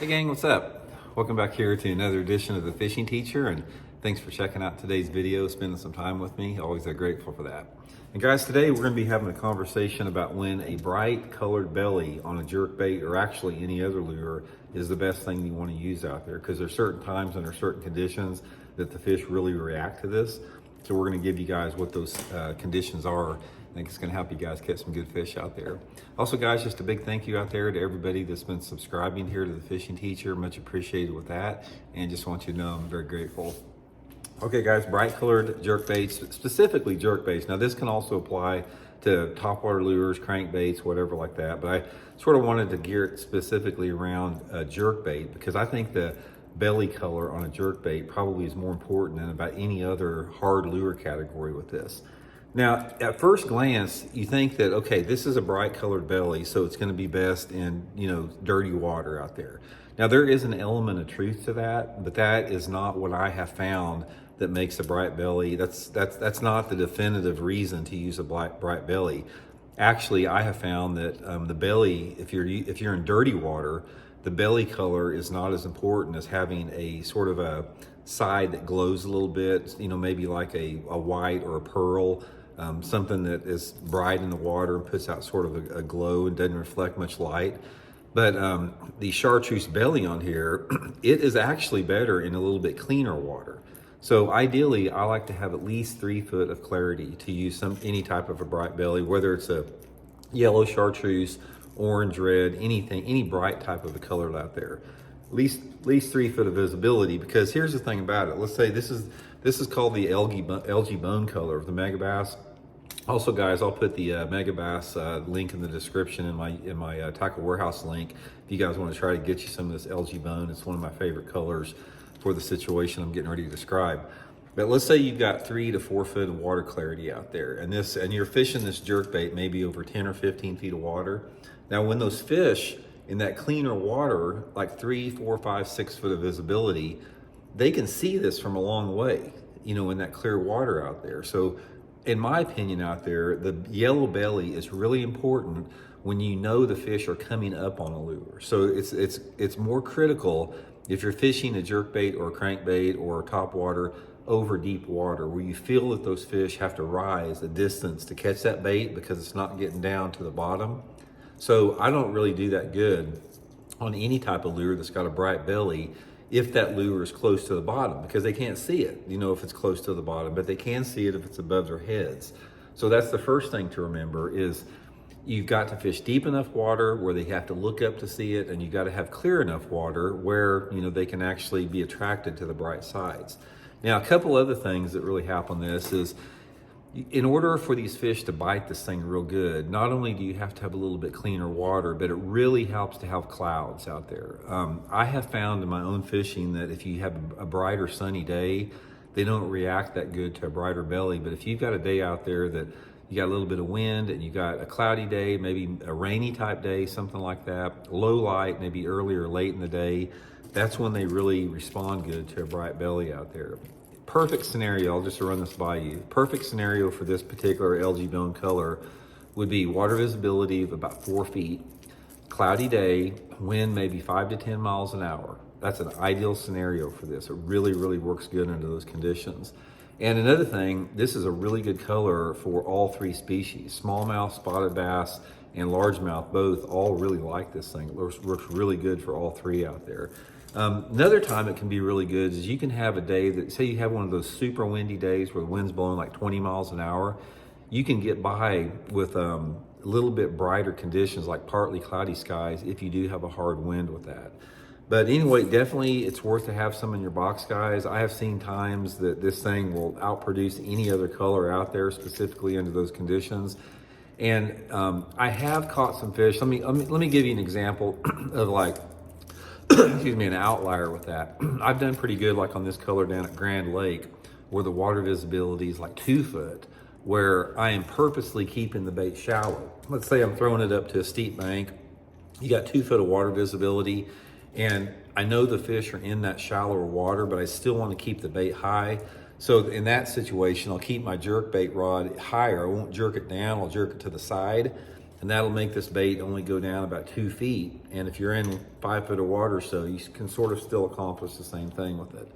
Hey gang, what's up? Welcome back here to another edition of The Fishing Teacher, and thanks for checking out today's video, spending some time with me. Always grateful for that. And guys, today we're going to be having a conversation about when a bright colored belly on a jerkbait or actually any other lure is the best thing you want to use out there, because there's certain times under certain conditions that the fish really react to this. So we're going to give you guys what those conditions are. I think it's going to help you guys catch some good fish out there. Also, guys, just a big thank you out there to everybody that's been subscribing here to The Fishing Teacher. Much appreciated with that. And just want you to know I'm very grateful. Okay, guys, bright colored jerkbaits, specifically jerkbaits. Now, this can also apply to topwater lures, crankbaits, whatever like that. But I sort of wanted to gear it specifically around a jerkbait because I think the belly color on a jerkbait probably is more important than about any other hard lure category with this. Now, at first glance, you think that, okay, this is a bright colored belly, so it's going to be best in, dirty water out there. Now, there is an element of truth to that, but that is not what I have found that makes a bright belly. That's not the definitive reason to use a bright belly. Actually, I have found that the belly, if you're in dirty water, the belly color is not as important as having a sort of a side that glows a little bit, maybe like a white or a pearl. Something that is bright in the water and puts out sort of a glow and doesn't reflect much light. But the chartreuse belly on here, it is actually better in a little bit cleaner water. So ideally, I like to have at least 3 foot of clarity to use any type of a bright belly, whether it's a yellow chartreuse, orange, red, anything, any bright type of a color out there. At least 3 foot of visibility, because here's the thing about it. Let's say this is called the algae bone color of the megabass. Also, guys, I'll put the megabass link in the description in my tackle warehouse link if you guys want to try to get you some of this algae bone. It's one of my favorite colors for the situation I'm getting ready to describe. But let's say you've got 3 to 4 foot of water clarity out there, and you're fishing this jerkbait maybe over 10 or 15 feet of water. Now, when those fish in that cleaner water, like 3, 4, 5, 6 foot of visibility, they can see this from a long way, in that clear water out there. So in my opinion out there, the yellow belly is really important when the fish are coming up on a lure. So it's more critical if you're fishing a jerkbait or a crankbait or topwater over deep water, where you feel that those fish have to rise a distance to catch that bait because it's not getting down to the bottom. So I don't really do that good on any type of lure that's got a bright belly if that lure is close to the bottom, because they can't see it, if it's close to the bottom, but they can see it if it's above their heads. So that's the first thing to remember is you've got to fish deep enough water where they have to look up to see it, and you've got to have clear enough water where, they can actually be attracted to the bright sides. Now, a couple other things that really help on this is, in order for these fish to bite this thing real good, not only do you have to have a little bit cleaner water, but it really helps to have clouds out there. I have found in my own fishing that if you have a brighter sunny day, they don't react that good to a brighter belly. But if you've got a day out there that you got a little bit of wind and you got a cloudy day, maybe a rainy type day, something like that, low light, maybe early or late in the day, that's when they really respond good to a bright belly out there. Perfect scenario, I'll just run this by you. Perfect scenario for this particular algae bone color would be water visibility of about 4 feet, cloudy day, wind maybe 5 to 10 miles an hour. That's an ideal scenario for this. It really, really works good under those conditions. And another thing, this is a really good color for all 3 species. Smallmouth, spotted bass, and largemouth both all really like this thing. It works really good for all 3 out there. Another time it can be really good is you can have a day that, say you have one of those super windy days where the wind's blowing like 20 miles an hour. You can get by with a little bit brighter conditions like partly cloudy skies if you do have a hard wind with that. But anyway, definitely it's worth to have some in your box, guys. I have seen times that this thing will outproduce any other color out there, specifically under those conditions. And I have caught some fish. Let me give you an example of excuse me, an outlier with that. I've done pretty good like on this color down at Grand Lake, where the water visibility is like 2 foot, where I am purposely keeping the bait shallow. Let's say I'm throwing it up to a steep bank. You got 2 foot of water visibility, and I know the fish are in that shallower water, but I still want to keep the bait high. So in that situation, I'll keep my jerk bait rod higher. I won't jerk it down, I'll jerk it to the side. and that'll make this bait only go down about 2 feet. And if you're in 5 foot of water, so you can sort of still accomplish the same thing with it.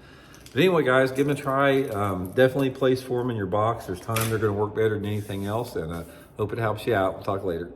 But anyway, guys, give them a try. Definitely place for them in your box. There's time they're going to work better than anything else, and hope it helps you out. We'll talk later.